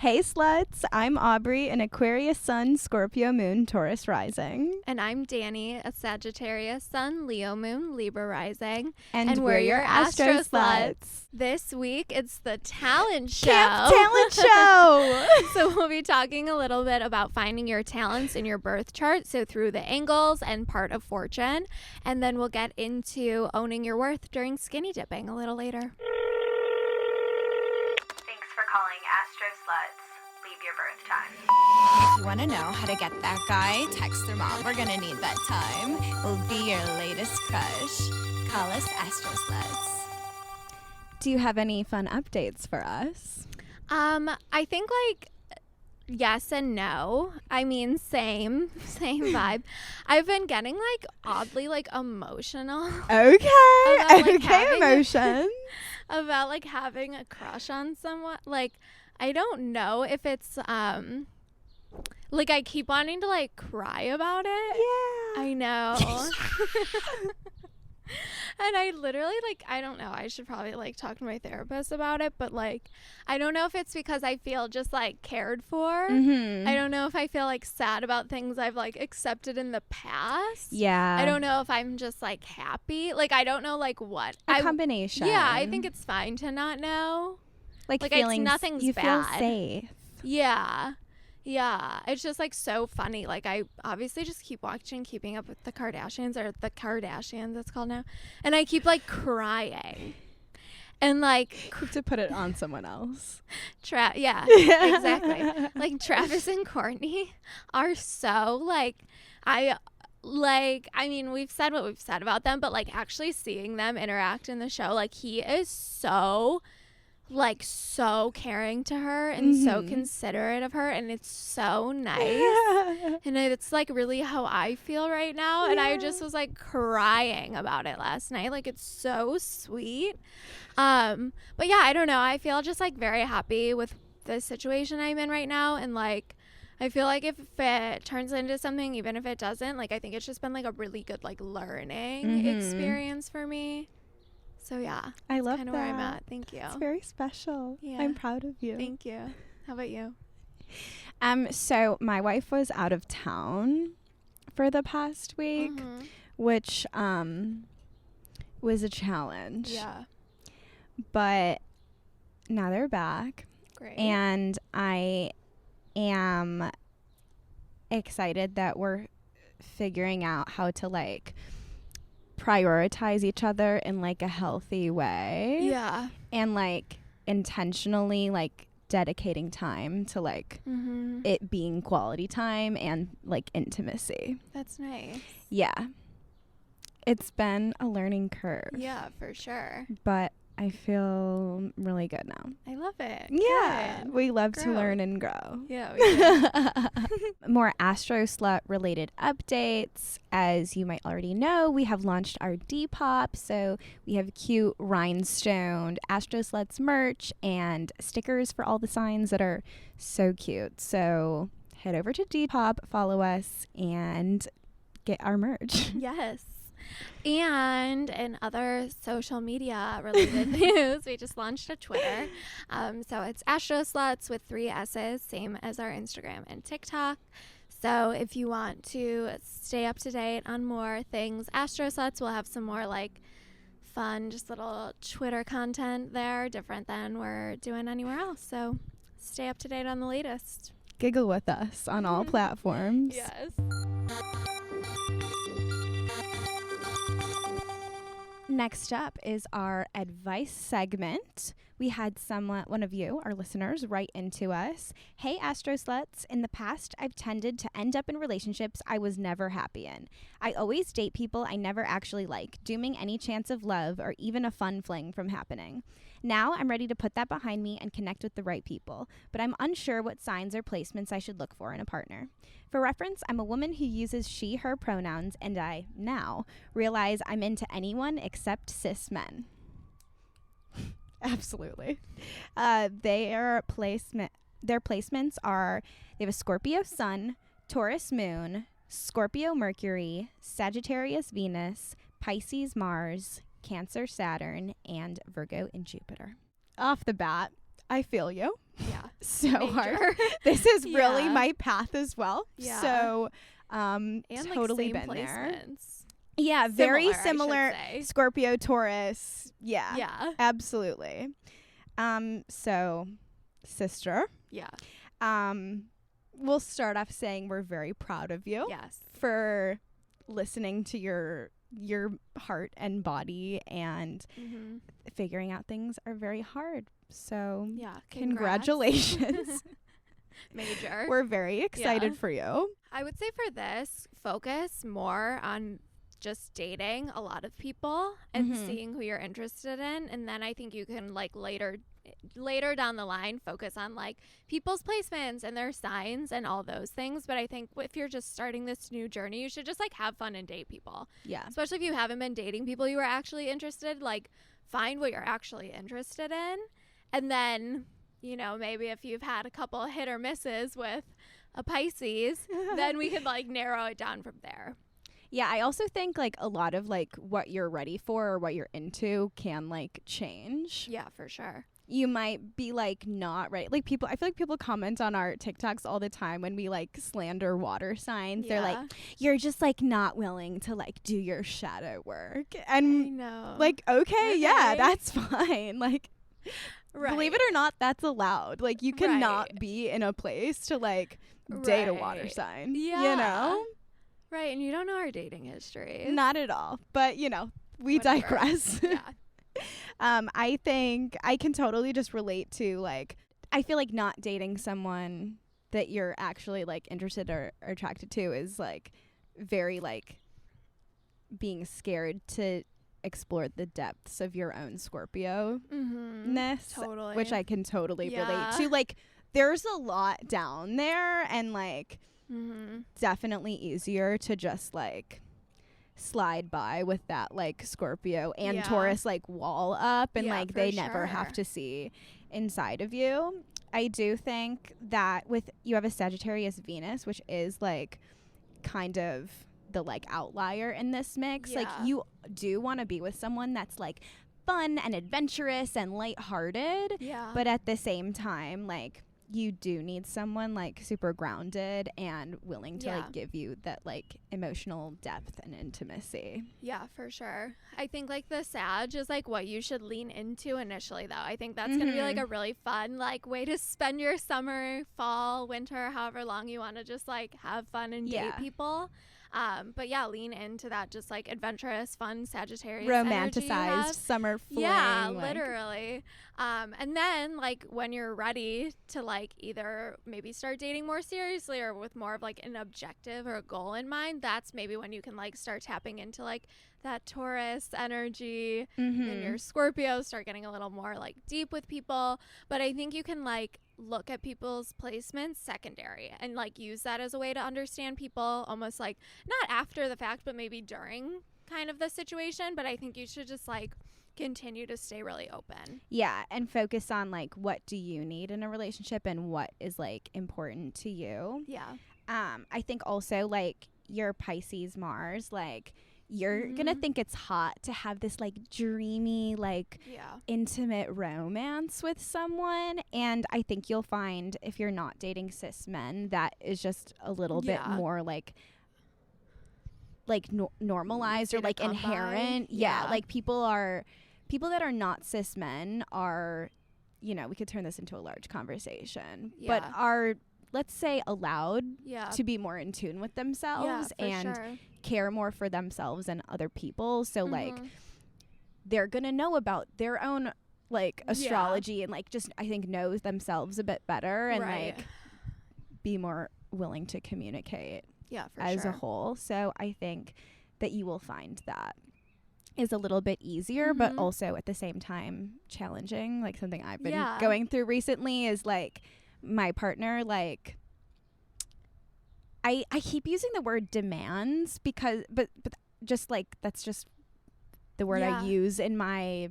Hey sluts, I'm Aubrey, an Aquarius Sun, Scorpio Moon, Taurus Rising. And I'm Danny, a Sagittarius Sun, Leo Moon, Libra Rising. And we're your Astro Sluts. This week, it's the talent show. Camp Talent Show! So we'll be talking a little bit about finding your talents in your birth chart, so through the angles and part of fortune. And then we'll get into owning your worth during skinny dipping a little later. Thanks for calling Astro Sluts. Leave your birth time. If you want to know how to get that guy, text their mom. We're going to need that time. We'll be your latest crush. Call us Astro Sluts. Do you have any fun updates for us? I think yes and no. I mean, same vibe. I've been getting oddly emotional. Okay, emotions. About having a crush on someone. I don't know if it's I keep wanting to cry about it. Yeah. I know. And I literally I don't know, I should probably talk to my therapist about it, but I don't know if it's because I feel just cared for. Mm-hmm. I don't know if I feel sad about things I've accepted in the past. Yeah. I don't know if I'm just happy. I don't know what. A combination. Yeah, I think it's fine to not know. Feelings, nothing's you bad. feel safe. Yeah. Yeah. It's just so funny. I obviously just keep watching Keeping Up with the Kardashians, or the Kardashians it's called now. And I keep crying. And to put it on someone else. Yeah, exactly. Travis and Courtney are so I mean, we've said what we've said about them, but actually seeing them interact in the show, he is so so caring to her and so considerate of her, and it's so nice. And it's really how I feel right now. And I just was crying about it last night. It's so sweet. But yeah, I don't know, I feel just very happy with the situation I'm in right now. And I feel if it turns into something, even if it doesn't, I think it's just been a really good learning experience for me. So yeah, I love kind that. of where I'm at. Thank you. It's very special. Yeah. I'm proud of you. Thank you. How about you? So my wife was out of town for the past week, which was a challenge. Yeah. But now they're back. Great. And I am excited that we're figuring out how to prioritize each other in a healthy way. Yeah. And intentionally dedicating time to it being quality time and intimacy. That's nice. Yeah. It's been a learning curve. Yeah, for sure. But I feel really good now. I love it. Yeah. Good. We love to Grow. learn and grow. Yeah, we do. More Astro Slut related updates. As you might already know, we have launched our Depop. So we have cute rhinestoned Astro Sluts merch and stickers for all the signs that are so cute. So head over to Depop, follow us, and get our merch. Yes. And in other social media related news, we just launched a Twitter. So it's Astro Sluts with 3 S's, same as our Instagram and TikTok. So if you want to stay up to date on more things Astro Sluts, we'll have some more fun, just little Twitter content there, different than we're doing anywhere else. So stay up to date on the latest. Giggle with us on all platforms. Yes. Next up is our advice segment. We had one of you, our listeners, write into us. Hey, Astro Sluts. In the past, I've tended to end up in relationships I was never happy in. I always date people I never actually like, dooming any chance of love or even a fun fling from happening. Now I'm ready to put that behind me and connect with the right people, but I'm unsure what signs or placements I should look for in a partner. For reference, I'm a woman who uses she, her pronouns, and I now realize I'm into anyone except cis men. Absolutely. Their placements are, they have a Scorpio Sun, Taurus Moon, Scorpio Mercury, Sagittarius Venus, Pisces Mars, Cancer Saturn, and Virgo in Jupiter. Off the bat, I feel you Yeah. so hard. Major. This is really Yeah. my path as well. Yeah. So And totally like same been there. placements. Yeah, very I should similar. say. Scorpio, Taurus. Yeah. Yeah. Absolutely. So sister, Yeah. we'll start off saying we're very proud of you Yes. for listening to your heart and body, and Mm-hmm. figuring out things are very hard. So Yeah. congratulations. Major. We're very excited Yeah. for you. I would say for this, focus more on just dating a lot of people and Mhm. seeing who you're interested in, and then I think you can like later down the line focus on like people's placements and their signs and all those things. But I think if you're just starting this new journey, you should just like have fun and date people, Yeah. especially if you haven't been dating people you are actually interested. Like find what you're actually interested in, and then maybe if you've had a couple hit or misses with a Pisces, then we could like narrow it down from there. Yeah, I also think like a lot of like what you're ready for or what you're into can like change. Yeah, for sure. You might be like not right. Like I feel like people comment on our TikToks all the time when we like slander water signs. They're like, you're just like not willing to like do your shadow work. I And know. like, okay, yeah, Okay. that's fine. Like, believe it or not, that's allowed. Like, you cannot Right. be in a place to like date a water Right. sign. Yeah. You know? Right, and you don't know our dating history. Not at all. But, we Whatever. digress. Yeah. I think I can totally just relate to like, I feel like not dating someone that you're actually like interested or attracted to is like very like being scared to explore the depths of your own Scorpio-ness, Totally. which I can totally relate Yeah. to. Like, there's a lot down there, and like Mhm. definitely easier to just like slide by with that like Scorpio and Yeah. Taurus like wall up, and Yeah, like for they never have sure. to see inside of you. I do think that with you have a Sagittarius Venus, which is like kind of the like outlier in this mix. Like Yeah. you do want to be with someone that's like fun and adventurous and lighthearted, Yeah. but at the same time like you do need someone like super grounded and willing to Yeah. like give you that like emotional depth and intimacy. Yeah, for sure. I think like the Sag is like what you should lean into initially though. I think that's gonna be like a really fun like way to spend your summer, fall, winter, however long you want to just like have fun and Yeah. date people. But yeah, lean into that just like adventurous, fun Sagittarius energy you have. Romanticized summer fling. Yeah, like- literally. And then like when you're ready to like either maybe start dating more seriously or with more of like an objective or a goal in mind, that's maybe when you can like start tapping into like that Taurus energy. Mhm. And your Scorpio start getting a little more like deep with people. But I think you can like look at people's placements secondary and like use that as a way to understand people almost like not after the fact but maybe during kind of the situation. But I think you should just like continue to stay really open. Yeah, and focus on like what do you need in a relationship and what is like important to you. Yeah. I think also like your Pisces Mars, like you're gonna think it's hot to have this like dreamy like Yeah. intimate romance with someone, and I think you'll find if you're not dating cis men that is just a little bit Yeah. more like normalized or Easy to like come by. inherent. Yeah. Like people that are not cis men are, we could turn this into a large conversation, but Yeah. are, let's say, allowed Yeah. to be more in tune with themselves for and sure. care more for themselves and other people. So like Mhm. they're gonna know about their own like astrology and like just I think know themselves a bit better and Right. like be more willing to communicate Yeah, for as sure. a whole. So I think that you will find that is a little bit easier, but Mhm. also at the same time challenging. Like something I've been Yeah. going through recently is like my partner, like I keep using the word demands because, but just like, that's just the word I Yeah. use in my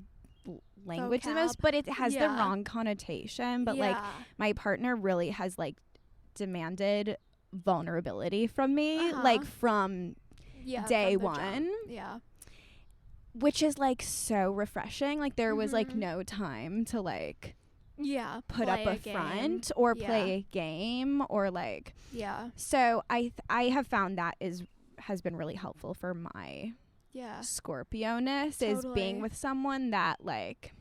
language the most, Vocab. but it has the Yeah. wrong connotation. But like Yeah. my partner really has like demanded vulnerability from me, like from Yeah, day from the jump. one, Yeah. which is like so refreshing. Like there was like Mhm. no time to like put play up a front or play a game or like. Yeah. So I have found that has been really helpful for my Scorpio-ness is being with someone that like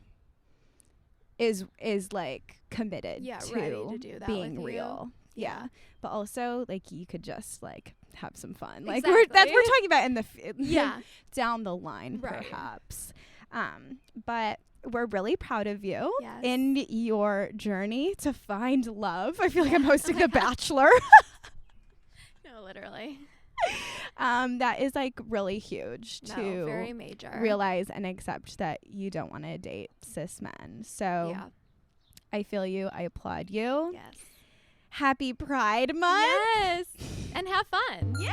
is like committed to, ready to do that being with real. you. Yeah. But also like you could just like have some fun. Like Exactly. we're talking about in the down the line perhaps. But we're really proud of you in your journey to find love. I feel like I'm hosting The Bachelor. No, literally. That is like really huge to very major. realize and accept that you don't want to date cis men. So I feel you. I applaud you. Yes. Happy Pride Month. Yes. And have fun. Yeah.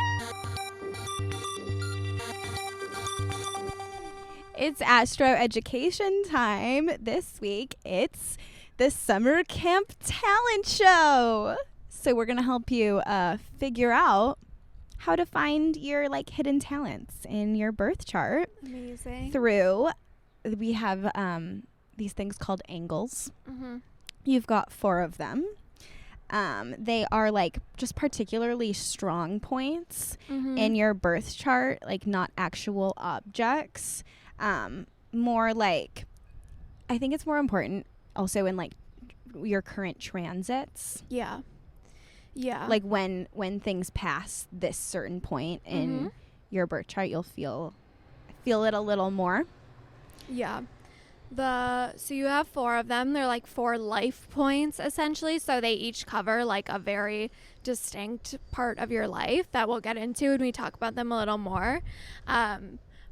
It's Astro Education time. This week, it's the Summer Camp Talent Show. So we're going to help you figure out how to find your like hidden talents in your birth chart. Amazing. We have these things called angles. Mm-hmm. You've got 4 of them. They are like just particularly strong points in your birth chart, like not actual objects. More like, I think it's more important also in like your current transits. Yeah. Yeah. Like when things pass this certain point in your birth chart, you'll feel it a little more. Yeah. So you have 4 of them. They're like 4 life points essentially. So they each cover like a very distinct part of your life that we'll get into when we talk about them a little more.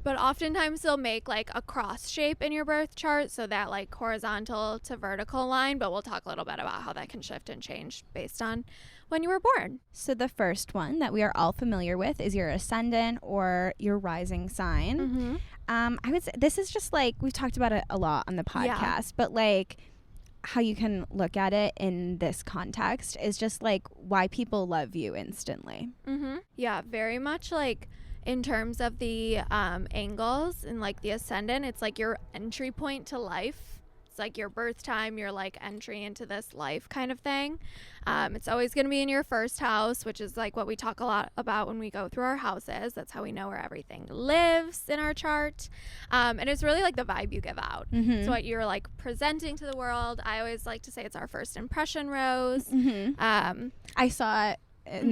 But oftentimes they'll make like a cross shape in your birth chart. So that like horizontal to vertical line, but we'll talk a little bit about how that can shift and change based on when you were born. So the first one that we are all familiar with is your ascendant or your rising sign. I would say this is just like, we've talked about it a lot on the podcast, but like how you can look at it in this context is just like why people love you instantly. Yeah, very much like in terms of the angles and like the ascendant, it's like your entry point to life. It's like your birth time, your like entry into this life kind of thing. It's always going to be in your first house, which is like what we talk a lot about when we go through our houses. That's how we know where everything lives in our chart. And it's really like the vibe you give out. It's what you're like presenting to the world. I always like to say it's our first impression rose. I saw it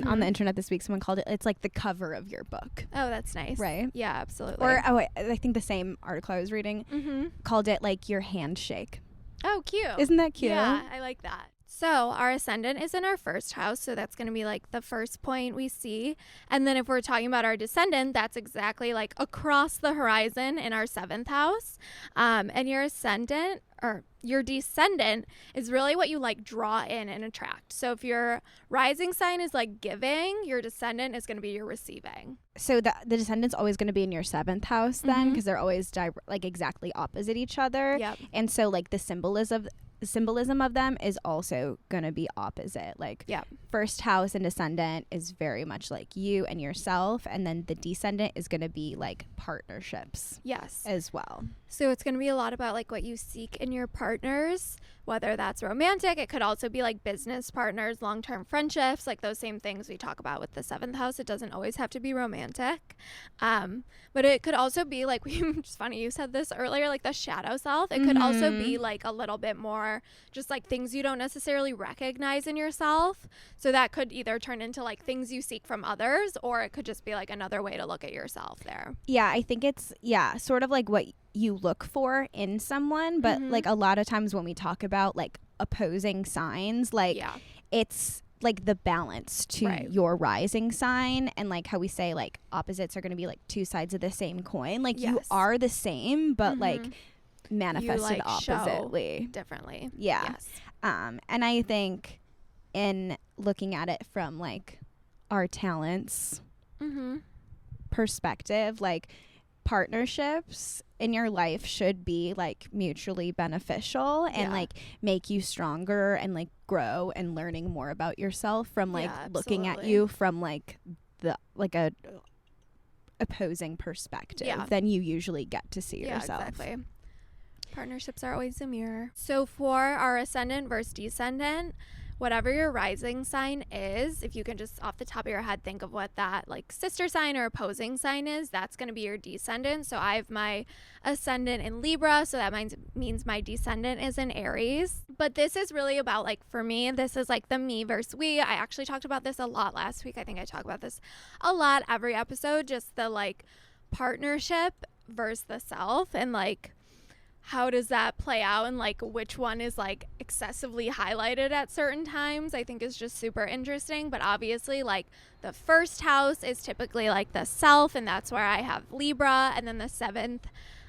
on the internet this week. Someone called it's like the cover of your book. Oh, that's nice. Right? Yeah, absolutely. Or I think the same article I was reading called it like your handshake. Oh, cute. Isn't that cute? Yeah, I like that. So our ascendant is in our first house, so that's going to be like the first point we see. And then if we're talking about our descendant, that's exactly like across the horizon in our 7th house. And your ascendant or your descendant is really what you like draw in and attract. So if your rising sign is like giving, your descendant is going to be your receiving. So the descendant's always going to be in your 7th house then, because they're always like exactly opposite each other. Yep. And so like the symbolism of them is also going to be opposite. Like first house and descendant is very much like you and yourself, and then the descendant is going to be like partnerships as well. So it's going to be a lot about like what you seek in your partners, whether that's romantic. It could also be like business partners, long-term friendships, like those same things we talk about with the 7th house. It doesn't always have to be romantic. But it could also be like, it's funny you said this earlier, like the shadow self. It could also be like a little bit more just like things you don't necessarily recognize in yourself. So that could either turn into like things you seek from others, or it could just be like another way to look at yourself there. Yeah, I think it's, sort of like what you look for in someone. But like a lot of times when we talk about like opposing signs, like it's like the balance to your rising sign, and like how we say like opposites are going to be like 2 sides of the same coin. Like you are the same, but like manifested oppositely, differently. Yes. And I think in looking at it from like our talents perspective, like partnerships in your life should be like mutually beneficial and like make you stronger and like grow and learning more about yourself from like looking at you from like the like a opposing perspective than you usually get to see yourself. Exactly. Partnerships are always a mirror. So for our ascendant versus descendant, whatever your rising sign is, if you can just off the top of your head think of what that like sister sign or opposing sign is, that's going to be your descendant. So I have my ascendant in Libra, so that means my descendant is in Aries. But this is really about, like, for me, this is like the me versus we. I actually talked about this a lot last week. I think I talk about this a lot every episode, just the like partnership versus the self, and like how does that play out, and like which one is like excessively highlighted at certain times, I think is just super interesting. But obviously, like, the first house is typically like the self, and that's where I have Libra, and then the seventh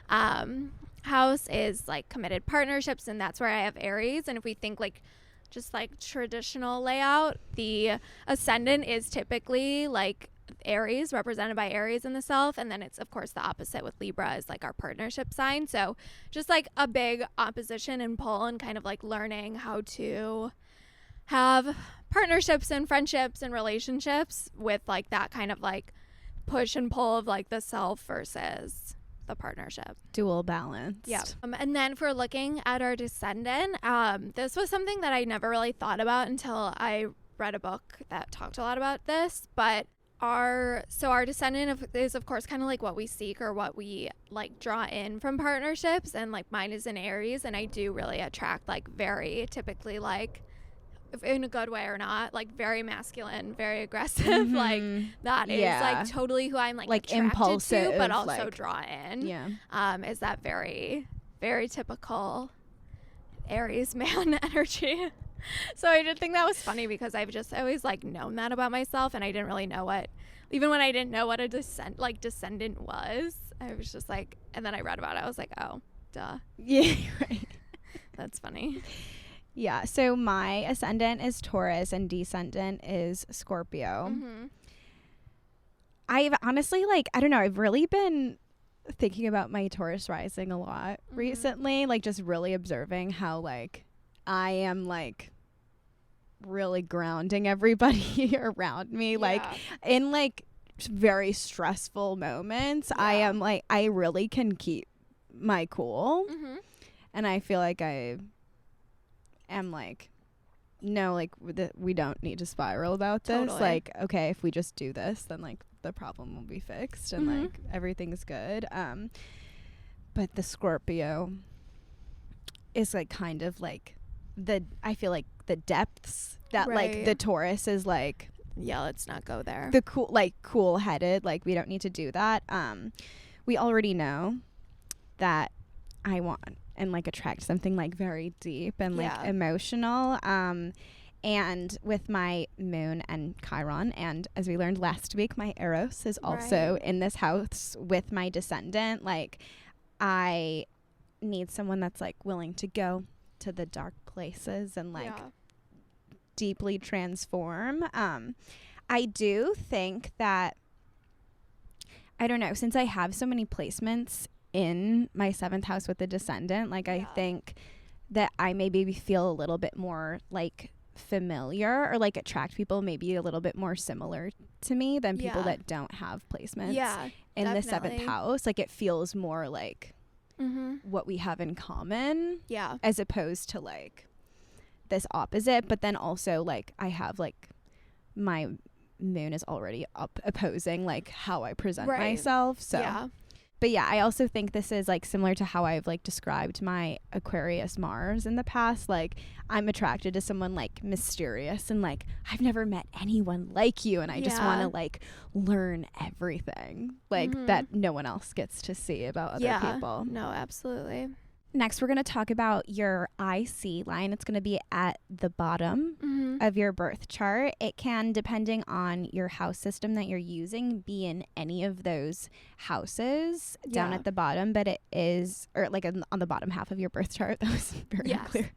house is like committed partnerships, and that's where I have Aries. And if we think like just like traditional layout, the ascendant is typically like Aries, represented by Aries in the self, and then it's of course the opposite with Libra is like our partnership sign. So just like a big opposition and pull, and kind of like learning how to have partnerships and friendships and relationships with like that kind of like push and pull of like the self versus the partnership. Dual balance. Yeah. And then for looking at our descendant, this was something that I never really thought about until I read a book that talked a lot about this. But our descendant is of course kind of like what we seek or what we like draw in from partnerships, and like mine is in Aries, and I do really attract like very typically like, in a good way or not, like very masculine, very aggressive, like that is like totally who I'm like attracted impulsive to, but also like, draw in. Yeah. Is that very, very typical Aries man energy. So I did think that was funny, because I've just always like known that about myself, and I didn't really know what, even when I didn't know what a descendant was, I was just like, and then I read about it, I was like, oh, duh. Yeah, right. That's funny. Yeah, so my ascendant is Taurus and descendant is Scorpio. I've honestly, like, I don't know, I've really been thinking about my Taurus rising a lot recently, like just really observing how like I am like really grounding everybody around me, like in like very stressful moments. I am like, I really can keep my cool, and I feel like I am like, no, like we don't need to spiral about this. Totally. Like, okay, if we just do this, then like the problem will be fixed, and like everything's good. But the Scorpio is like kind of like I feel like the depths that like the Taurus is like, yeah, let's not go there. The cool headed, like we don't need to do that. We already know that I want and like attract something like very deep and like emotional. And with my moon and Chiron, and as we learned last week, my Eros is also in this house with my descendant. Like, I need someone that's like willing to go to the dark places and like deeply transform. I do think that, I don't know, since I have so many placements in my 7th house with the descendant, like I think that I maybe feel a little bit more like familiar, or like attract people maybe a little bit more similar to me than people that don't have placements in the 7th house. Like, it feels more like what we have in common, as opposed to like this opposite. But then also like I have like my moon is already opposing like how I present myself, so but yeah, I also think this is like similar to how I've like described my Aquarius Mars in the past. Like, I'm attracted to someone like mysterious, and like I've never met anyone like you, and I just want to like learn everything like that no one else gets to see about other people. No, absolutely. Next, we're going to talk about your IC line. It's going to be at the bottom of your birth chart. It can, depending on your house system that you're using, be in any of those houses down at the bottom, but it is, or like on the bottom half of your birth chart. That was very clear.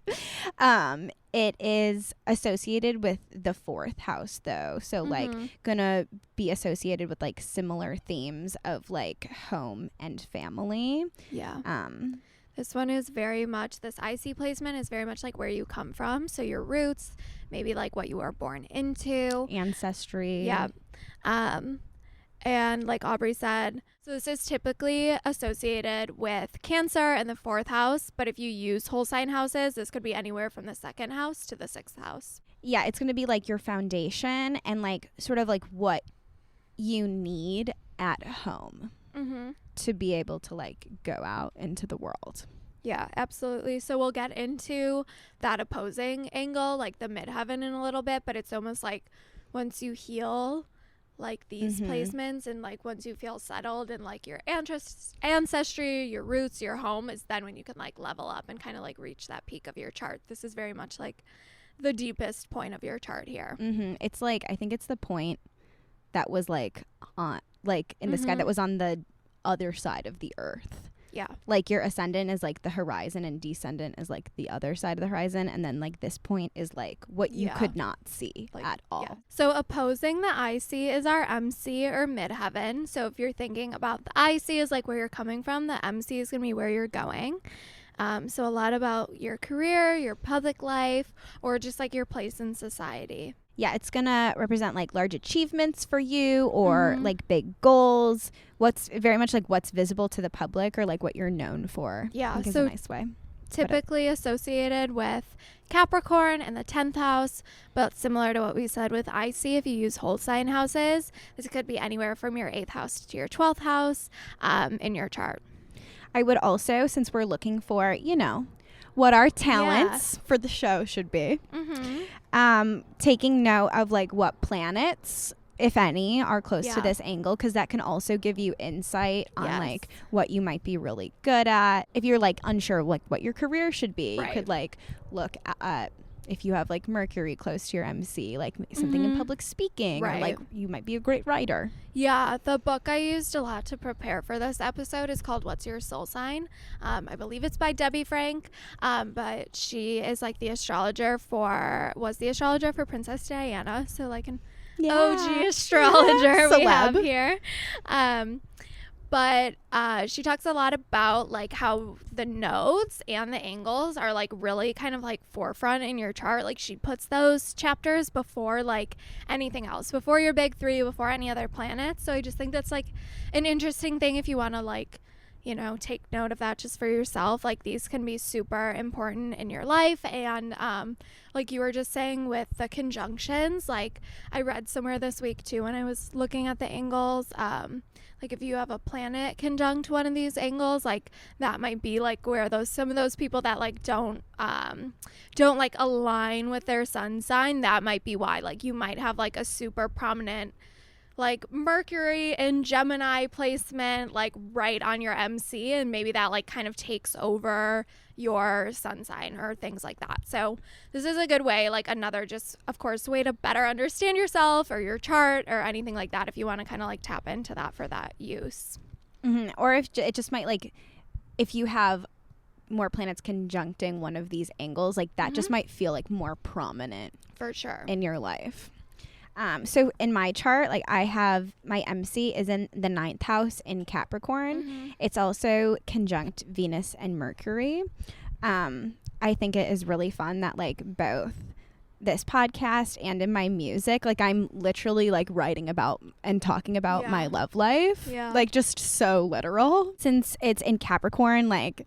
It is associated with the 4th house though. So like gonna be associated with like similar themes of like home and family. This one is very much, this IC placement is very much like where you come from. So your roots, maybe like what you were born into. Ancestry. And like Aubrey said, so this is typically associated with Cancer in the 4th house. But if you use whole sign houses, this could be anywhere from the 2nd house to the 6th house. Yeah, it's going to be like your foundation and like sort of like what you need at home to be able to like go out into the world. Yeah, absolutely. So we'll get into that opposing angle, like the midheaven, in a little bit. But it's almost like once you heal like these placements and like once you feel settled in like your ancestry, your roots, your home, is then when you can like level up and kind of like reach that peak of your chart. This is very much like the deepest point of your chart here. It's like, I think it's the point that was like on like in the sky that was on the other side of the earth. Yeah. Like your ascendant is like the horizon and descendant is like the other side of the horizon. And then like this point is like what you could not see like, at all. Yeah. So opposing the IC is our MC or midheaven. So if you're thinking about the IC is like where you're coming from, the MC is going to be where you're going. So a lot about your career, your public life, or just like your place in society. Yeah, it's going to represent like large achievements for you or like big goals. What's very much like what's visible to the public or like what you're known for. Yeah, I think so is a nice way. Typically associated with Capricorn in the 10th house, but similar to what we said with IC, if you use whole sign houses, this could be anywhere from your 8th house to your 12th house in your chart. I would also, since we're looking for, you know, what our talents for the show should be, taking note of like what planets, if any, are close to this angle, because that can also give you insight on like what you might be really good at. If you're like unsure like what your career should be, you could like look at if you have like Mercury close to your MC, like something in public speaking, or like you might be a great writer. Yeah, the book I used a lot to prepare for this episode is called What's Your Soul Sign? I believe it's by Debbie Frank, but she is like was the astrologer for Princess Diana, so like an OG astrologer we have here. But she talks a lot about like how the nodes and the angles are like really kind of like forefront in your chart. Like she puts those chapters before like anything else, before your big three, before any other planets. So I just think that's like an interesting thing if you want to like, you know, take note of that just for yourself. Like these can be super important in your life. And like you were just saying with the conjunctions, like I read somewhere this week too when I was looking at the angles, like if you have a planet conjunct one of these angles, like that might be like where some of those people that like don't like align with their sun sign, that might be why. Like you might have like a super prominent like Mercury in Gemini placement like right on your MC, and maybe that like kind of takes over your sun sign or things like that. So this is a good way, like another just of course way to better understand yourself or your chart or anything like that if you want to kind of like tap into that for that use. Or if it just might like if you have more planets conjuncting one of these angles, like that just might feel like more prominent for sure in your life. So in my chart, like I have my MC is in the 9th house in Capricorn. It's also conjunct Venus and Mercury. I think it is really fun that like both this podcast and in my music, like I'm literally like writing about and talking about my love life, like just so literal. Since it's in Capricorn, like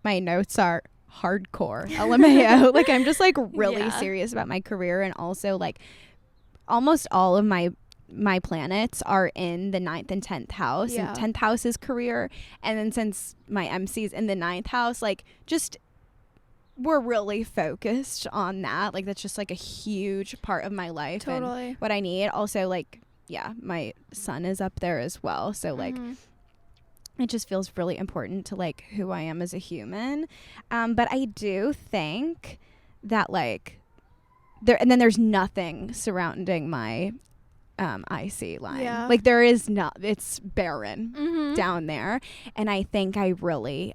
my notes are hardcore LMAO. Like I'm just like really serious about my career, and also like almost all of my planets are in the 9th and 10th house, and 10th house is career. And then since my MC's in the 9th house, like just we're really focused on that. Like that's just like a huge part of my life and what I need. Also like, my son is up there as well. So like it just feels really important to like who I am as a human. But I do think that like there's nothing surrounding my IC line. Like there is not, it's barren down there. And I think I really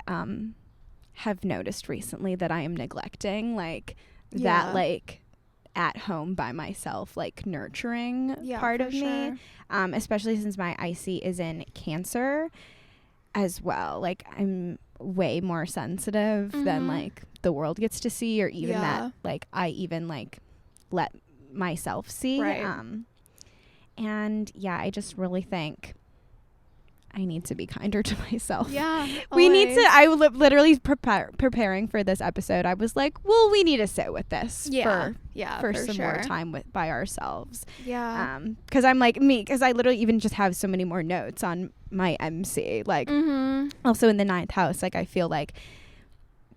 have noticed recently that I am neglecting like that like at home by myself, like nurturing part of me. Especially since my IC is in Cancer as well. Like I'm way more sensitive than like the world gets to see, or even that like I even like let myself see. And yeah, I just really think I need to be kinder to myself. Yeah. We need to, always. I literally preparing for this episode. I was like, well, we need to sit with this for some more time by ourselves. Yeah. Because I'm like because I literally even just have so many more notes on my MC. Like also in the 9th house, like I feel like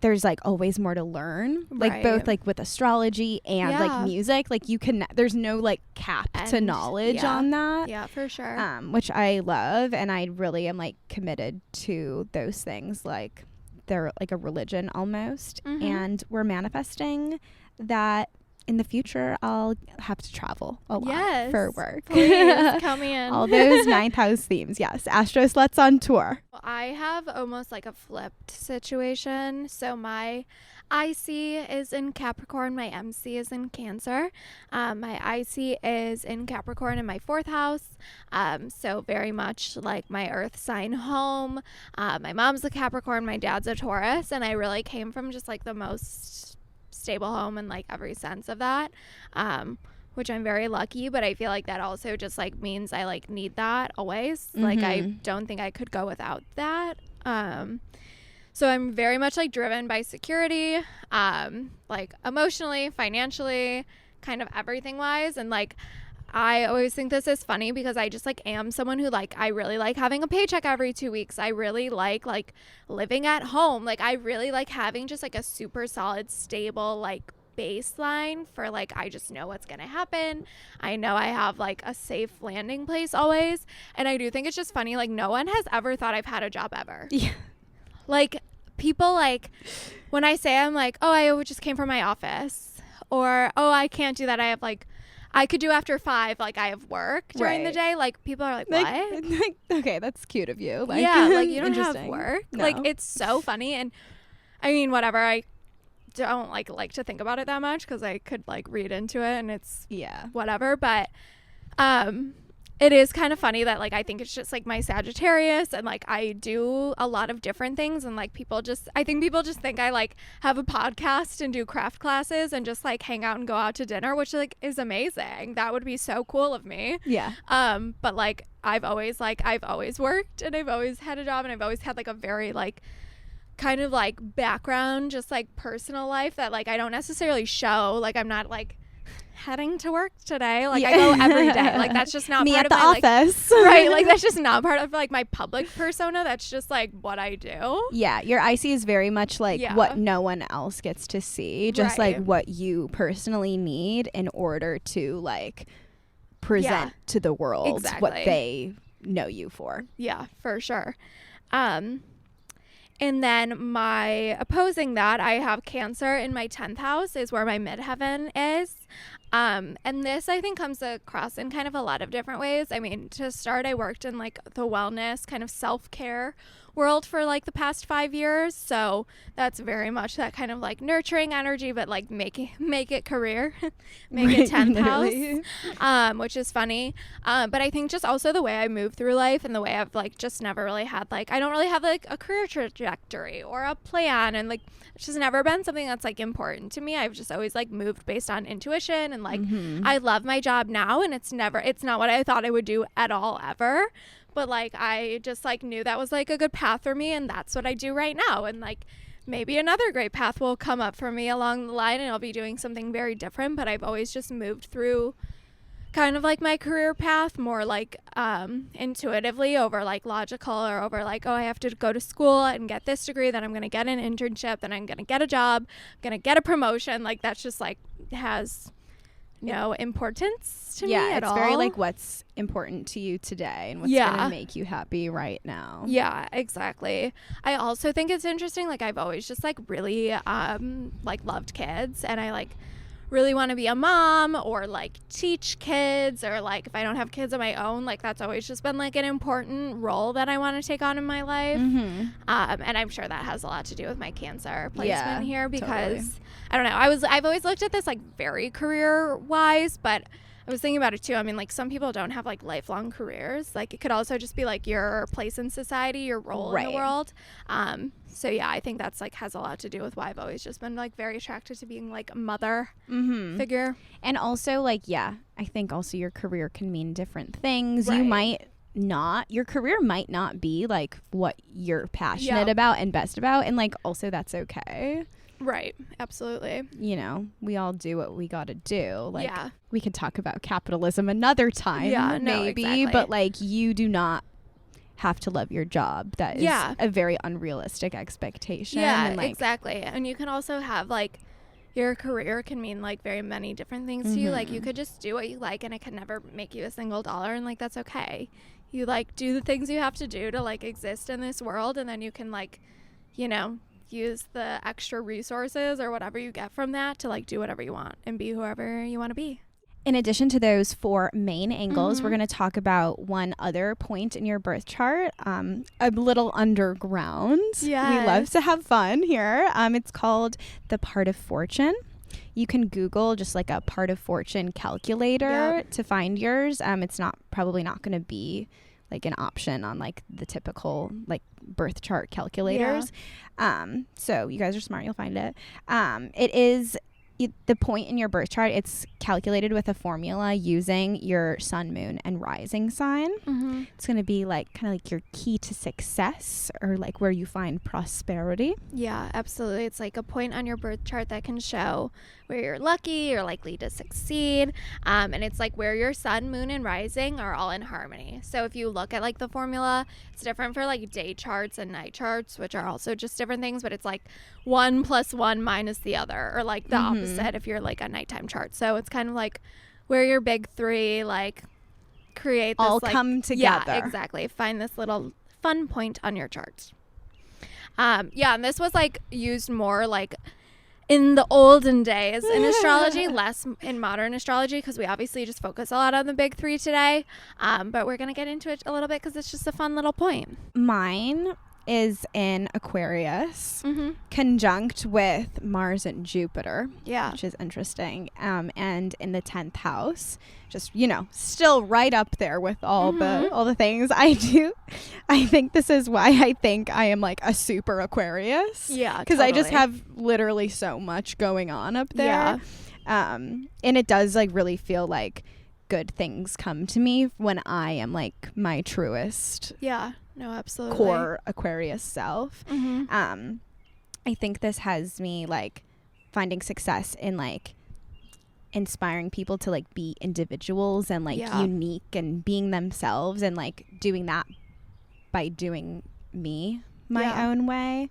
there's like always more to learn, like both like with astrology and like music, like you can, there's no like cap to knowledge on that. Yeah, for sure. Which I love, and I really am like committed to those things. Like they're like a religion almost, and we're manifesting that in the future I'll have to travel a lot for work. Please count me in. All those 9th house themes. Yes. Astro Sluts on tour. Well, I have almost like a flipped situation. So my IC is in Capricorn. My MC is in Cancer. My IC is in Capricorn in my 4th house. So very much like my earth sign home. My mom's a Capricorn. My dad's a Taurus. And I really came from just like the most stable home in like every sense of that, which I'm very lucky, but I feel like that also just like means I like need that always. Like I don't think I could go without that. So I'm very much like driven by security, like emotionally, financially, kind of everything wise. And like I always think this is funny because I just like am someone who like I really like having a paycheck every 2 weeks. I really like living at home. Like I really like having just like a super solid, stable like baseline for like I just know what's gonna happen. I know I have like a safe landing place always. And I do think it's just funny, like no one has ever thought I've had a job ever. Yeah. Like people like when I say I'm like, oh, I just came from my office, or oh, I can't do that, I have like I could do after 5, like I have work during the day. Like people are like, what? Like, okay, that's cute of you. Like, yeah, like you don't have work. No. Like it's so funny. And I mean, whatever. I don't like to think about it that much because I could like read into it and it's whatever. But it is kind of funny that like I think it's just like my Sagittarius and like I do a lot of different things, and like I think people just think I like have a podcast and do craft classes and just like hang out and go out to dinner, which like is amazing. That would be so cool of me. Yeah. But like I've always worked and I've always had a job, and I've always had like a very like kind of like background, just like personal life that like I don't necessarily show. Like I'm not like heading to work today, like I go every day, like that's just not me part at of the my office. like, right, like that's just not part of like my public persona. That's just like what I do. Yeah, your IC is very much like what no one else gets to see, just like what you personally need in order to like present to the world what they know you for. Yeah, for sure. And then my opposing that, I have Cancer in my 10th house is where my midheaven is. And this I think comes across in kind of a lot of different ways. I mean, to start, I worked in like the wellness kind of self-care world for like the past 5 years. So that's very much that kind of like nurturing energy, but like make it career, make it 10th house, which is funny. But I think just also the way I move through life and the way I've like just never really had like, I don't really have like a career trajectory or a plan, and like it's just never been something that's like important to me. I've just always like moved based on intuition, and like I love my job now, and it's not what I thought I would do at all ever. But like I just like knew that was like a good path for me, and that's what I do right now. And like maybe another great path will come up for me along the line and I'll be doing something very different. But I've always just moved through kind of like my career path more like intuitively over like logical, or over like, oh, I have to go to school and get this degree, then I'm going to get an internship, then I'm going to get a job, I'm going to get a promotion. Like that's just like has no importance to me at all. Yeah, it's very like what's important to you today and what's gonna make you happy right now. Yeah, exactly. I also think it's interesting, like I've always just like really like loved kids, and I like really want to be a mom or like teach kids, or like if I don't have kids of my own, like that's always just been like an important role that I want to take on in my life. And I'm sure that has a lot to do with my Cancer placement here, because I don't know, I've always looked at this like very career wise, but I was thinking about it too. I mean, like some people don't have like lifelong careers. Like it could also just be like your place in society, your role in the world. So yeah, I think that's like has a lot to do with why I've always just been like very attracted to being like a mother figure. And also like, yeah, I think also your career can mean different things. Right. You might not, your career might not be like what you're passionate about and best about. And like, also that's okay. Right. Absolutely. You know, we all do what we got to do. Like, Yeah. we could talk about capitalism another time, Yeah, no, maybe. exactly. But like, you do not have to love your job. That is a very unrealistic expectation. Yeah, and like, exactly. And you can also have like your career can mean like very many different things to you. Like you could just do what you like and it can never make you a single dollar, and like that's okay. You like do the things you have to do to like exist in this world, and then you can like, you know, use the extra resources or whatever you get from that to like do whatever you want and be whoever you want to be. in addition to those 4 main angles, we're going to talk about one other point in your birth chart, a little underground. Yes. We love to have fun here. It's called the part of fortune. You can Google just like a part of fortune calculator to find yours. It's probably not going to be like an option on like the typical like birth chart calculators. So you guys are smart. You'll find it. It is the point in your birth chart. It's calculated with a formula using your sun, moon, and rising sign. It's going to be like kind of like your key to success, or like where you find prosperity. Yeah, absolutely. It's like a point on your birth chart that can show where you're lucky, you're likely to succeed. And it's like where your sun, moon, and rising are all in harmony. So if you look at like the formula, it's different for like day charts and night charts, which are also just different things, but it's like 1 + 1 minus the other, or like the opposite if you're like a nighttime chart. So it's kind of like where your big 3 like create this, all like, come together. Yeah, exactly. Find this little fun point on your chart. And this was like used more like in the olden days in astrology, less in modern astrology, because we obviously just focus a lot on the big 3 today. But we're going to get into it a little bit because it's just a fun little point. Mine is in Aquarius, conjunct with Mars and Jupiter, which is interesting. And in the 10th house, just, you know, still right up there with all the things I do. I think this is why I think I am like a super Aquarius. Yeah, because I just have literally so much going on up there. And it does like really feel like good things come to me when I am like my truest no, absolutely, core Aquarius self. I think this has me like finding success in like inspiring people to like be individuals and like unique and being themselves, and like doing that by doing me my own way,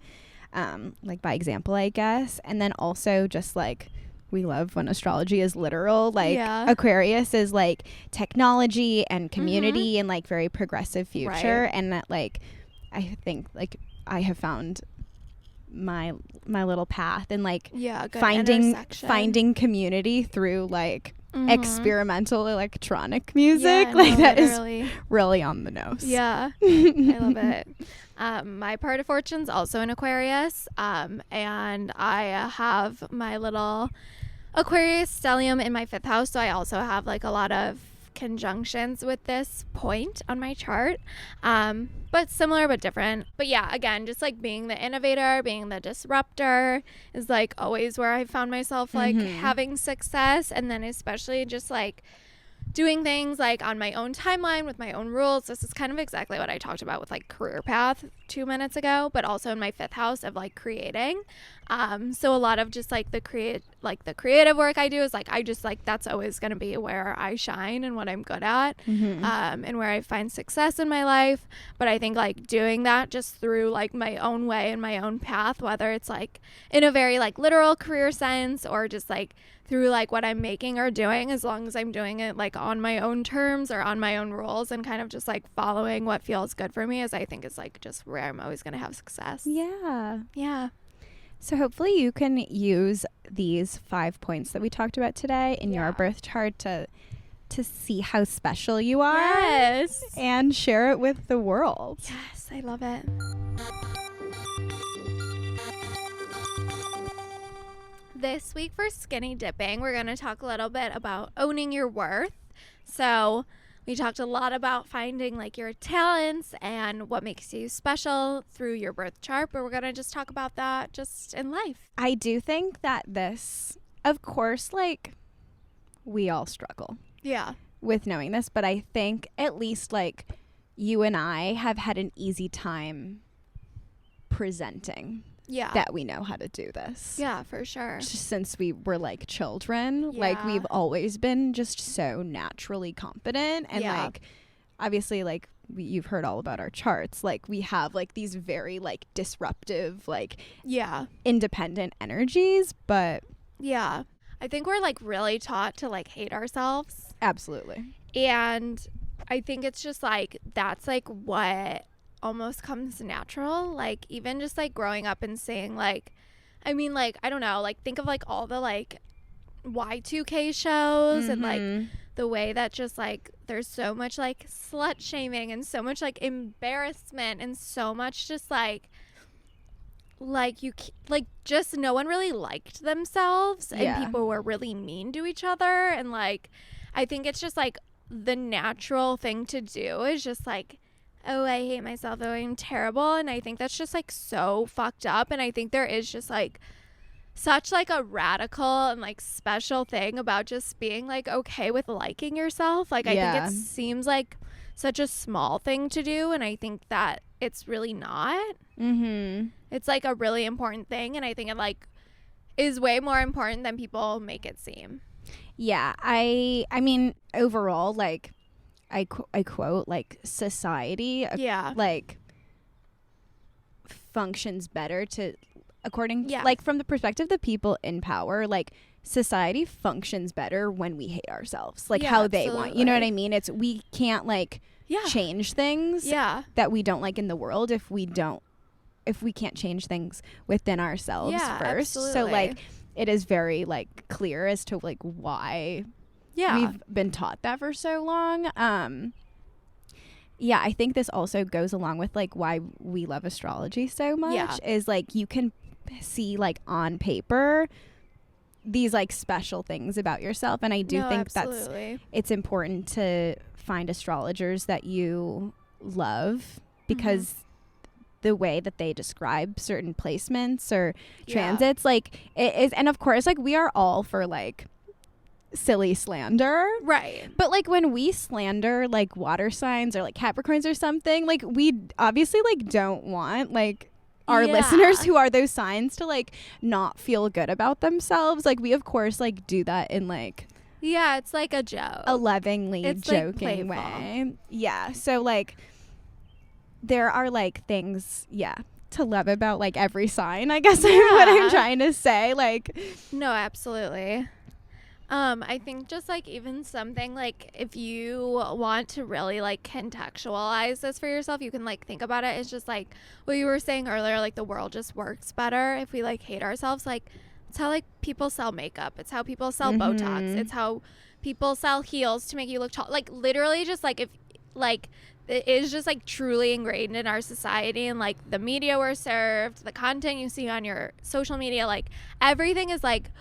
like by example, I guess. And then also just like, we love when astrology is literal. Like Aquarius is like technology and community and like very progressive future. And that like, I think like I have found my little path, and like finding community through like experimental electronic music. That is really on the nose. I love it. My part of fortune's also in Aquarius, and I have my little Aquarius stellium in my 5th house, so I also have like a lot of conjunctions with this point on my chart, but similar but different. But yeah, again, just like being the innovator, being the disruptor is like always where I found myself like having success. And then especially just like doing things like on my own timeline with my own rules. This is kind of exactly what I talked about with like career path 2 minutes ago, but also in my 5th house of like creating. So a lot of just like the creative work I do is like, I just like, that's always going to be where I shine and what I'm good at, and where I find success in my life. But I think like doing that just through like my own way and my own path, whether it's like in a very like literal career sense or just like through like what I'm making or doing, as long as I'm doing it like on my own terms or on my own rules and kind of just like following what feels good for me, is I think is like just where I'm always going to have success. Yeah. So hopefully you can use these 5 points that we talked about today in your birth chart to see how special you are. Yes. And share it with the world. Yes, I love it. This week for Skinny Dipping, we're going to talk a little bit about owning your worth. So we talked a lot about finding like your talents and what makes you special through your birth chart, but we're going to just talk about that just in life. I do think that this, of course, like, we all struggle Yeah. with knowing this, but I think at least like you and I have had an easy time presenting Yeah. that we know how to do this. Yeah, for sure. Just since we were like children, like Yeah. we've always been just so naturally confident, and Yeah. like obviously like you've heard all about our charts, like we have like these very like disruptive, like Yeah. independent energies, but Yeah. I think we're like really taught to like hate ourselves. absolutely. And I think it's just like that's like what almost comes natural. Like even just like growing up and saying like, I mean, like, I don't know, like think of like all the like Y2K shows and like Mhm. the way that just like there's so much like slut shaming and so much like embarrassment and so much just like like just no one really liked themselves and Yeah. people were really mean to each other, and like I think it's just like the natural thing to do is just like, oh, I hate myself, oh, I'm terrible. And I think that's just like so fucked up. And I think there is just like such like a radical and like special thing about just being like okay with liking yourself. Like I Yeah. think it seems like such a small thing to do, and I think that it's really not. Mhm. It's like a really important thing, and I think it like is way more important than people make it seem. Yeah, I mean overall, like I quote like society Yeah. like functions better to according Yeah. like from the perspective of the people in power, like society functions better when we hate ourselves, like Yeah, how they want, you know what I absolutely. mean? It's we can't like Yeah. change things Yeah. that we don't like in the world if we can't change things within ourselves Yeah, first. So absolutely. like it is very like clear as to like why Yeah. we've been taught that for so long. Yeah, I think this also goes along with like why we love astrology so much, Yeah. is like you can see like on paper these like special things about yourself, and I do No, think absolutely. it's important to find astrologers that you love, because the way that they describe certain placements or Yeah. transits, like it is, and of course like we are all for like silly slander, Right. but like when we slander like water signs or like Capricorns or something, like we obviously like don't want like our Yeah. listeners who are those signs to like not feel good about themselves. Like we of course like do that in like Yeah, it's like a joke. a lovingly It's, like, joking playful. way. Yeah. So like there are like things, yeah, to love about like every sign, I guess is what I'm Yeah. trying to say. Like No, absolutely. I think just like even something like if you want to really like contextualize this for yourself, you can like think about it. It's just like what you were saying earlier, like the world just works better if we like hate ourselves. Like it's how like people sell makeup. It's how people sell Botox. It's how people sell heels to make you look tall. Like literally just like if like it is just like truly ingrained in our society, and like the media we're served, the content you see on your social media, like everything is like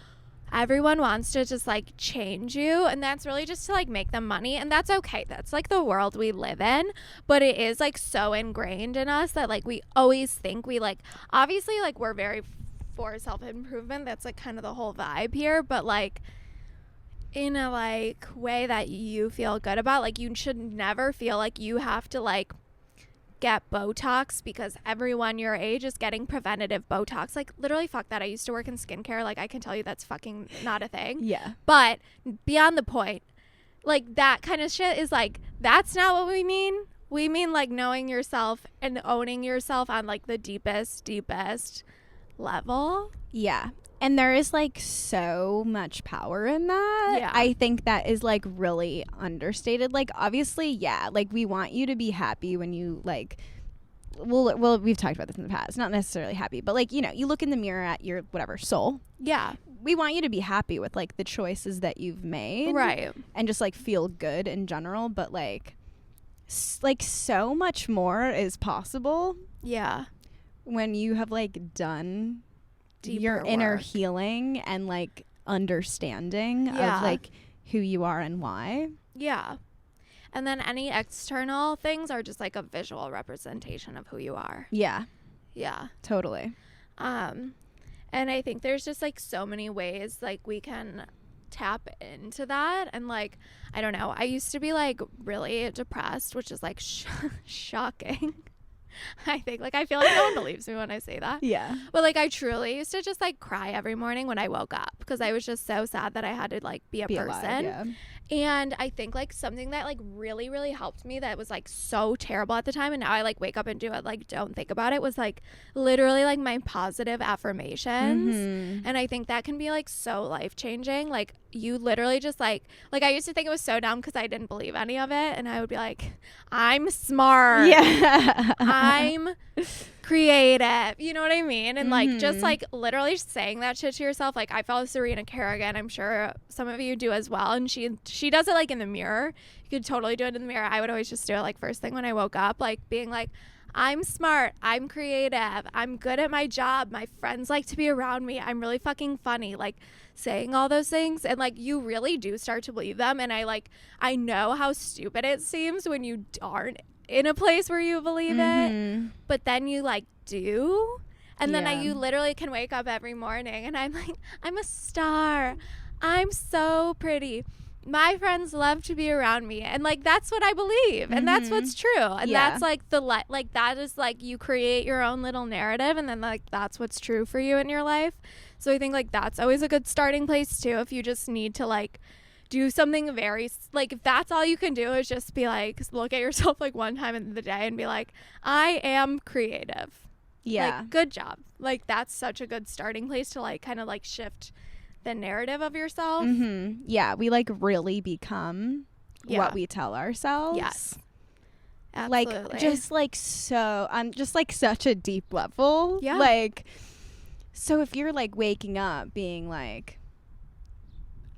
everyone wants to just like change you, and that's really just to like make them money, and that's okay. That's like the world we live in, but it is like so ingrained in us that like we always think we like obviously like we're very for self-improvement. That's like kind of the whole vibe here, but like in a like way that you feel good about. Like you should never feel like you have to like get Botox because everyone your age is getting preventative Botox. Like literally fuck that. I used to work in skincare. Like I can tell you that's fucking not a thing. yeah. But beyond the point, like that kind of shit is like, that's not what we mean. We mean like knowing yourself and owning yourself on like the deepest level. Yeah. And there is like so much power in that. Yeah. I think that is like really understated. Like obviously, yeah, like we want you to be happy when you like well we've talked about this in the past. Not necessarily happy, but like, you know, you look in the mirror at your whatever soul. Yeah. We want you to be happy with like the choices that you've made. Right. And just like feel good in general, but like like so much more is possible Yeah. when you have like done your Deeper inner work. healing and like understanding Yeah. of like who you are and why. Yeah. And then any external things are just like a visual representation of who you are. Yeah. Yeah. Totally. And I think there's just like so many ways like we can tap into that. And like, I don't know, I used to be like really depressed, which is like shocking. I think like I feel like no one believes me when I say that. Yeah. But like I truly used to just like cry every morning when I woke up because I was just so sad that I had to like be a person. Alive, yeah. And I think like something that like really, really helped me that was like so terrible at the time, and now I like wake up and do it, like don't think about it, was like literally like my positive affirmations. And I think that can be like so life changing. Like you literally just like I used to think it was so dumb because I didn't believe any of it, and I would be like, I'm smart. Yeah. I'm creative, you know what I mean? And like just like literally saying that shit to yourself. Like I follow Serena Kerrigan, I'm sure some of you do as well, and she does it like in the mirror. You could totally do it in the mirror. I would always just do it like first thing when I woke up, like being like, I'm smart, I'm creative, I'm good at my job, my friends like to be around me, I'm really fucking funny, like saying all those things, and like you really do start to believe them. And I know how stupid it seems when you aren't in a place where you believe it, but then you like do, and then you literally can wake up every morning and I'm like, I'm a star, I'm so pretty, my friends love to be around me, and like that's what I believe, and that's what's true, and that's like like that is like you create your own little narrative, and then like that's what's true for you in your life. So I think like that's always a good starting place too, if you just need to like do something very like, if that's all you can do is just be like, look at yourself like one time in the day and be like, I am creative. Yeah. Like, good job. Like that's such a good starting place to like kind of like shift the narrative of yourself. Yeah, we like really become what we tell ourselves. Yes. Absolutely. Like just like so just like such a deep level. Yeah. Like, so if you're like waking up being like,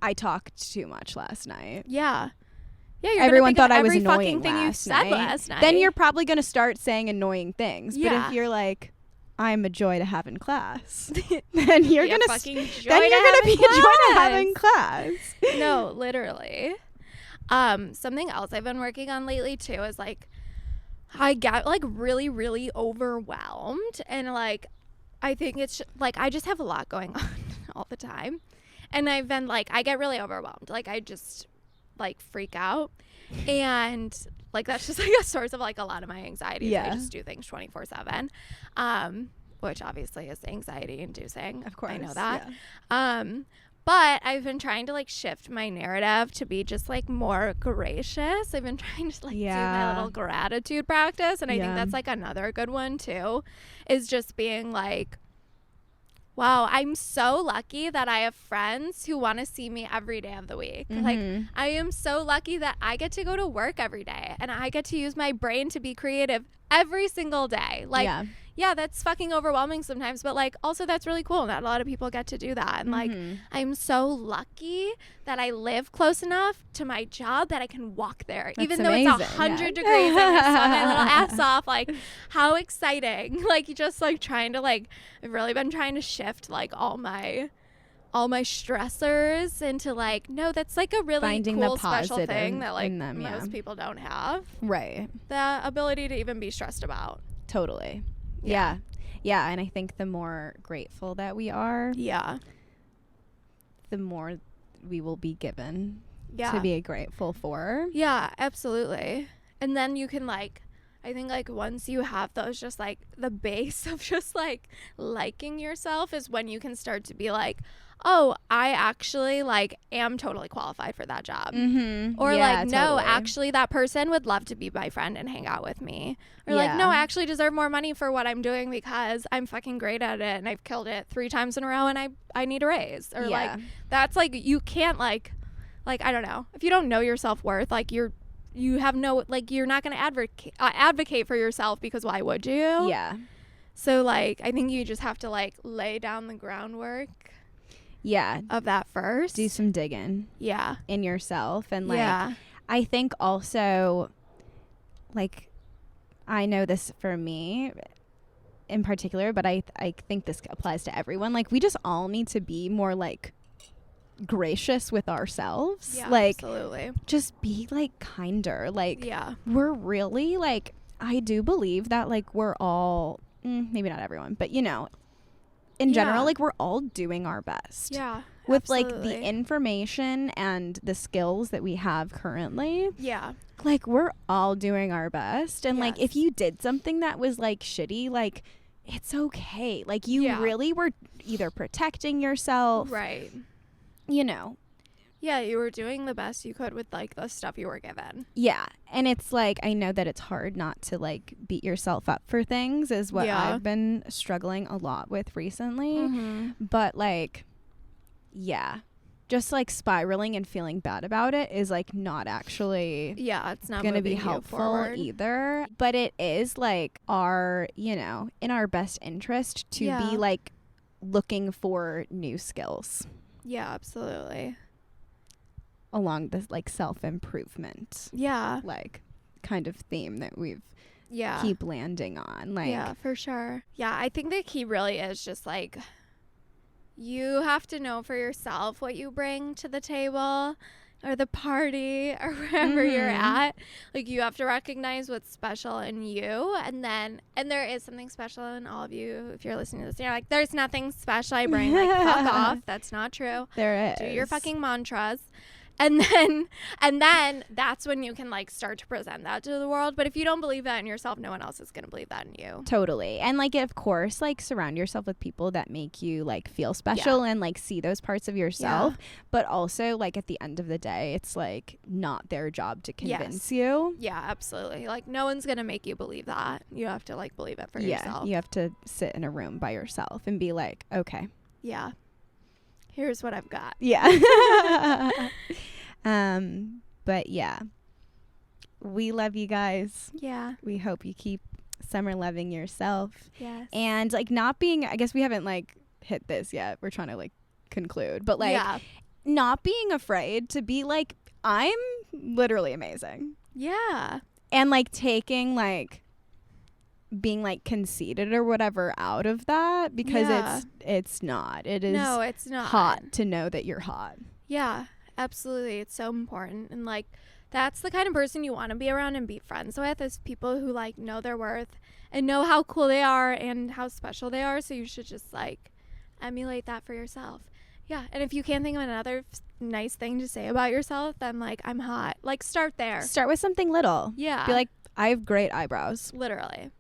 I talked too much last night. Yeah. Yeah, you're everyone thought I was every annoying fucking thing you said last night. Then you're probably going to start saying annoying things. Yeah. But if you're like, I'm a joy to have in class, then you're going to be a joy to have in class. No, literally. Something else I've been working on lately too is like, I get like really, really overwhelmed, and like I think it's like I just have a lot going on all the time. And I've been like, I get really overwhelmed. Like I just like freak out. And like that's just like a source of like a lot of my anxiety. Yeah. I just do things 24/7. Which obviously is anxiety inducing. Of course. I know that. Yeah. But I've been trying to like shift my narrative to be just like more gracious. I've been trying to like do my little gratitude practice. And I think that's like another good one too, is just being like, wow, I'm so lucky that I have friends who want to see me every day of the week. Like, I am so lucky that I get to go to work every day and I get to use my brain to be creative every single day. Like, yeah, that's fucking overwhelming sometimes, but like also that's really cool. Not a lot of people get to do that. And like, I'm so lucky that I live close enough to my job that I can walk there, that's even though amazing. it's 100 degrees and I sweat my little ass off. Like, how exciting. Like, just like trying to like, I've really been trying to shift like all my stressors into like, no, that's like a really finding cool the special positive thing that like in them, most people don't have. Right. The ability to even be stressed about. Totally. Yeah. And I think the more grateful that we are, the more we will be given to be grateful for. Yeah, absolutely. And then you can like, I think like once you have those, just like the base of just like liking yourself is when you can start to be like, oh, I actually like am totally qualified for that job. Or like, no, actually that person would love to be my friend and hang out with me. Or like, no, I actually deserve more money for what I'm doing because I'm fucking great at it and I've killed it 3 times in a row and I need a raise. Or like, that's like, you can't like, I don't know. If you don't know your self-worth, like you have no, like, you're not going to advocate for yourself because why would you? Yeah. So like, I think you just have to like lay down the groundwork. Of that first. Do some digging. In yourself. And like, I think also, like, I know this for me in particular, but I think this applies to everyone. Like, we just all need to be more like gracious with ourselves. Yeah, Like, absolutely. just be like kinder. Like, Yeah. we're really like, I do believe that like we're all, maybe not everyone, but you know, in general, Yeah. like we're all doing our best. Yeah. With like the absolutely. information and the skills that we have currently, Yeah. like we're all doing our best. And like if Yes. you did something that was like shitty, like it's okay. Like you Yeah. really were either protecting yourself, Right. you know. Yeah, you were doing the best you could with like the stuff you were given. Yeah. And it's like, I know that it's hard not to like beat yourself up for things is what Yeah. I've been struggling a lot with recently. Mm-hmm. But like, yeah, just like spiraling and feeling bad about it is like not actually Yeah, it's not going to be moving you helpful forward. either. But it is like our, you know, in our best interest to Yeah. be like looking for new skills Yeah, absolutely. along this like self-improvement Yeah. like kind of theme that we've Yeah. keep landing on. Like, Yeah, for sure. Yeah, I think the key really is just like you have to know for yourself what you bring to the table or the party or wherever you're Mhm. at. Like you have to recognize what's special in you and there is something special in all of you. If you're listening to this, you're like, there's nothing special I bring. Like, fuck off. That's not true. there is. Do your fucking mantras. And then that's when you can like start to present that to the world. But if you don't believe that in yourself, no one else is going to believe that in you. Totally. And like, of course, like surround yourself with people that make you like feel special and like see those parts of yourself. But also like at the end of the day, it's like not their job to convince you. Yeah, absolutely. Like no one's going to make you believe that. You have to like believe it for yourself. You have to sit in a room by yourself and be like, okay. Yeah. Here's what I've got. Yeah. But yeah, we love you guys. Yeah. We hope you keep summer loving yourself Yes. and like not being, I guess we haven't like hit this yet. We're trying to like conclude, but like not being afraid to be like, I'm literally amazing. Yeah. And like taking like being like conceited or whatever out of that because it's not. It is No, it's not. hot to know that you're hot. Yeah, absolutely. It's so important. And like that's the kind of person you want to be around and be friends with is people who like know their worth and know how cool they are and how special they are. So you should just like emulate that for yourself. Yeah. And if you can't think of another nice thing to say about yourself, then like I'm hot. Like start there. Start with something little. Yeah. Be like, I have great eyebrows. Literally.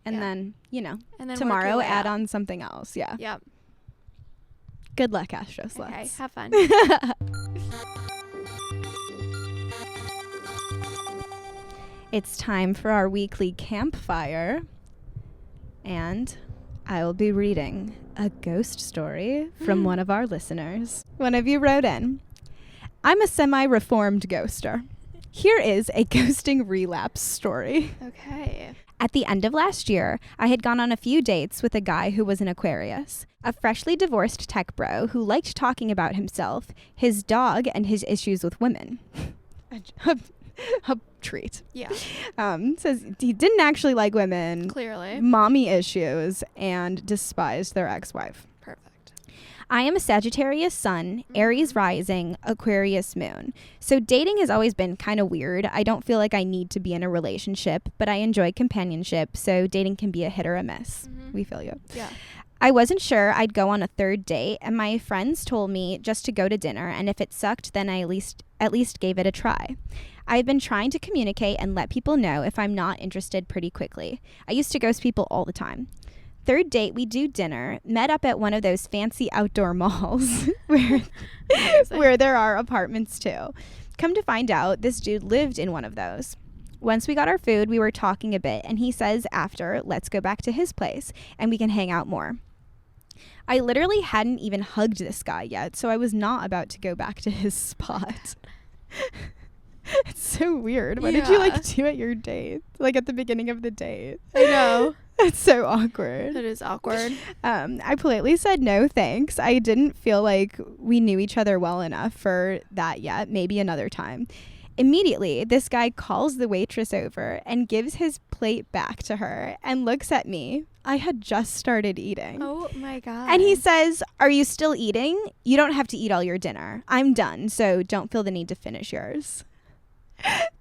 And then, you know, And then work tomorrow your way add up. on something else. Yeah. Yep. Good luck, Astro Sluts. Okay. Have fun. It's time for our weekly campfire. And I will be reading a ghost story from one of our listeners. One of you wrote in, I'm a semi-reformed ghoster. Here is a ghosting relapse story. Okay. At the end of last year, I had gone on a few dates with a guy who was an Aquarius, a freshly divorced tech bro who liked talking about himself, his dog, and his issues with women. a treat. Yeah. Says he didn't actually like women, Clearly. mommy issues, and despised their ex-wife. Perfect. I am a Sagittarius sun, Aries rising, Aquarius moon. So dating has always been kind of weird. I don't feel like I need to be in a relationship, but I enjoy companionship, so dating can be a hit or a miss. We feel you. Yeah. I wasn't sure I'd go on a third date, and my friends told me just to go to dinner, and if it sucked, then I at least gave it a try. I've been trying to communicate and let people know if I'm not interested pretty quickly. I used to ghost people all the time. Third date, we do dinner, met up at one of those fancy outdoor malls where there are apartments too. Come to find out, this dude lived in one of those. Once we got our food, we were talking a bit, and he says after, let's go back to his place, and we can hang out more. I literally hadn't even hugged this guy yet, so I was not about to go back to his spot. It's so weird. What did you like do at your date? Like at the beginning of the date? I know. It's so awkward. It is awkward. I politely said no thanks. I didn't feel like we knew each other well enough for that yet. Maybe another time. Immediately, this guy calls the waitress over and gives his plate back to her and looks at me. I had just started eating. Oh my God. And he says, "Are you still eating? You don't have to eat all your dinner. I'm done, so don't feel the need to finish yours."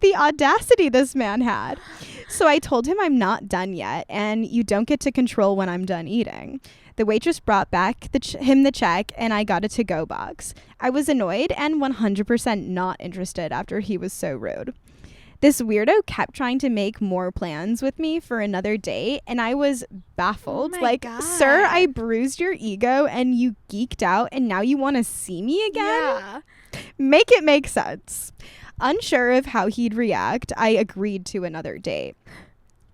The audacity this man had. So I told him I'm not done yet, and you don't get to control when I'm done eating. The waitress brought back him the check, and I got a to-go box. I was annoyed and 100% not interested after he was so rude. This weirdo kept trying to make more plans with me for another date, and I was baffled. Oh my Sir, God. I bruised your ego, and you geeked out, and now you want to see me again? Yeah. Make it make sense. Unsure of how he'd react, I agreed to another date.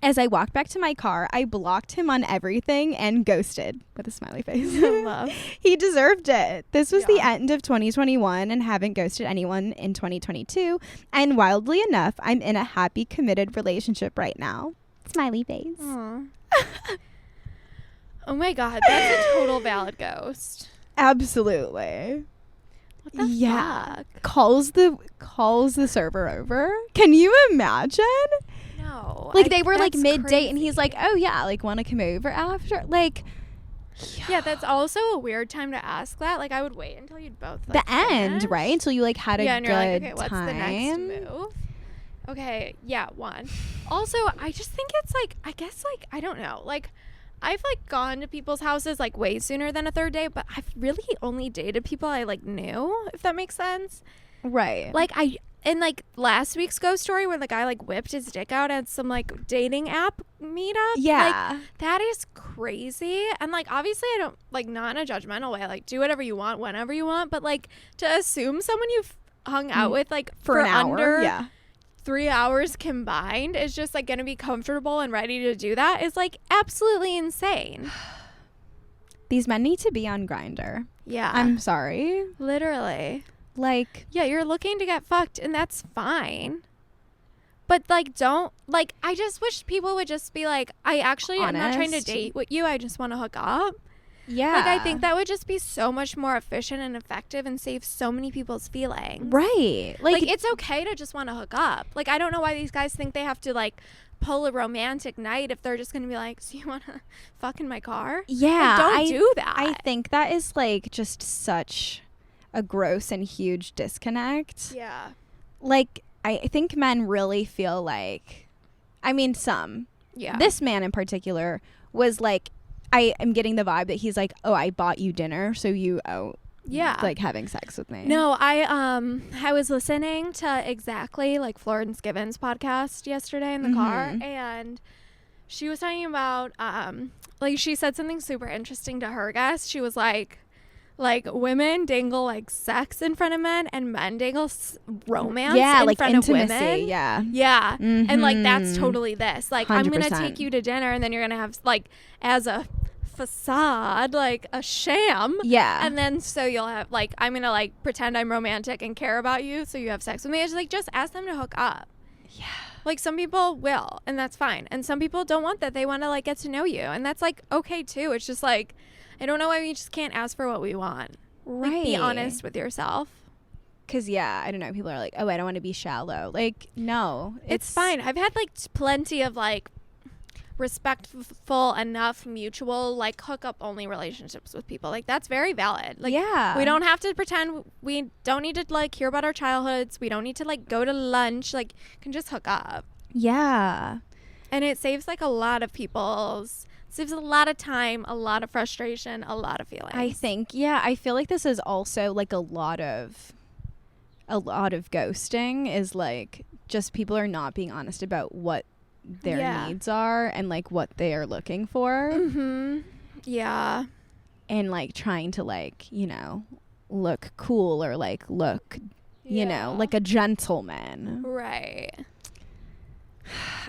As I walked back to my car, I blocked him on everything and ghosted with a smiley face. Love. He deserved it. This was the Yeah. end of 2021 and haven't ghosted anyone in 2022. And wildly enough, I'm in a happy, committed relationship right now. Smiley face. Aw. Oh my God, that's a total valid ghost. Absolutely. What the fuck? Calls the server over. Can you imagine? No. Like they were like that's mid-date and crazy. he's like, "Oh yeah, like want to come over after?" Like Yeah, that's also a weird time to ask that. Like I would wait until you'd both the like, end, finish. right? Until you like had a Yeah, and good you're like, okay, what's time. the next move? Okay, yeah, one. Also, I just think it's like, I guess like, I don't know. Like, I've like gone to people's houses like way sooner than a third date, but I've really only dated people I like knew, if that makes sense. Right. Like in like last week's ghost story where the guy like whipped his dick out at some like dating app meetup. Yeah. Like, that is crazy. And like obviously I don't like, not in a judgmental way, like do whatever you want whenever you want, but like to assume someone you've hung out with like for an hour. under Yeah. 3 hours combined is just like gonna be comfortable and ready to do that is like absolutely insane. These men need to be on Grindr. Yeah. I'm sorry. Literally. Like Yeah, you're looking to get fucked and that's fine. But like don't like I just wish people would just be like, I actually am not trying to Honest. date with you, I just want to hook up. yeah. Like I think that would just be so much more efficient and effective and save so many people's feelings. right. Like it's okay to just want to hook up. Like I don't know why these guys think they have to like pull a romantic night if they're just gonna be like, so you want to fuck in my car? yeah. Like, don't do that. I think that is like just such a gross and huge disconnect. Yeah. Like I think men really feel like, I mean, some. Yeah. This man in particular was like, I am getting the vibe that he's like, "Oh, I bought you dinner, so you owe yeah. like having sex with me." No, I was listening to exactly like Florence Given's podcast yesterday in the car, Mhm. and she was talking about like she said something super interesting to her guest. She was like women dangle like sex in front of men, and men dangle romance yeah, in like front intimacy. of women. Yeah. Yeah. And like that's Mhm. totally this. Like I'm going to 100%. take you to dinner and then you're going to have like as a facade, like a sham. Yeah. And then so you'll have like I'm going to like pretend I'm romantic and care about you so you have sex with me. It's like just ask them to hook up. Yeah. Like some people will and that's fine. And some people don't want that. They want to like get to know you and that's like okay too. It's just like I don't know why we just can't ask for what we want. Right. Like be honest with yourself. Because, yeah, I don't know. People are like, "Oh, I don't want to be shallow." Like, no. It's fine. I've had like plenty of like respectful enough mutual like hookup only relationships with people. Like that's very valid. Like yeah. we don't have to pretend, we don't need to like hear about our childhoods. We don't need to like go to lunch. Like can just hook up. Yeah. And it saves like a lot of people's, saves a lot of time, a lot of frustration, a lot of feelings. I think, yeah, I feel like this is also like a lot of ghosting is like just people are not being honest about what their Yeah. needs are and like what they are looking for Yeah. and like trying to like, you know, look cool or like look, you know, Yeah. like a gentleman. Right.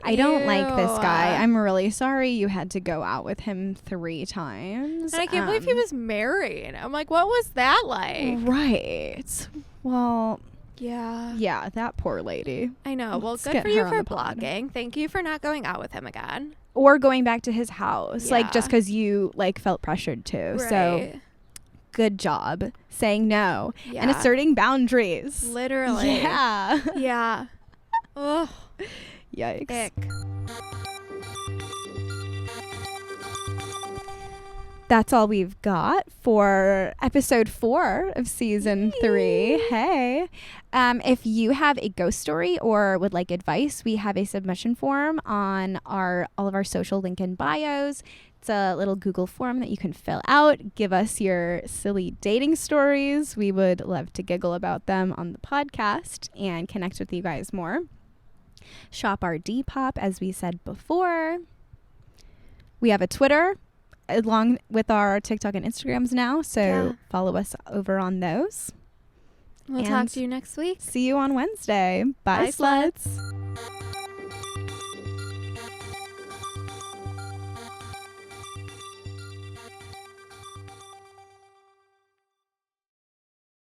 I don't like this guy. Ew. I'm really sorry you had to go out with him 3 times. And I can't believe he was married. I'm like, what was that like? Right. Well, Yeah. yeah, that poor lady. I know. Well, Let's good get for you her on for the pod. blocking. Thank you for not going out with him again. Or going back to his house, like just Yeah. because you like felt pressured to. So good job saying no and Yeah. asserting boundaries. Literally. Yeah. Yeah. Oh, Yikes. ick. That's all we've got for episode 4 of season 3. Hey. If you have a ghost story or would like advice, we have a submission form on all of our social link in bios. It's a little Google form that you can fill out. Give us your silly dating stories. We would love to giggle about them on the podcast and connect with you guys more. Shop our Depop, as we said before. We have a Twitter along with our TikTok and Instagrams now, so follow us over on those. We'll talk to you next week. See you on Wednesday. Bye, Bye, sluts. sluts.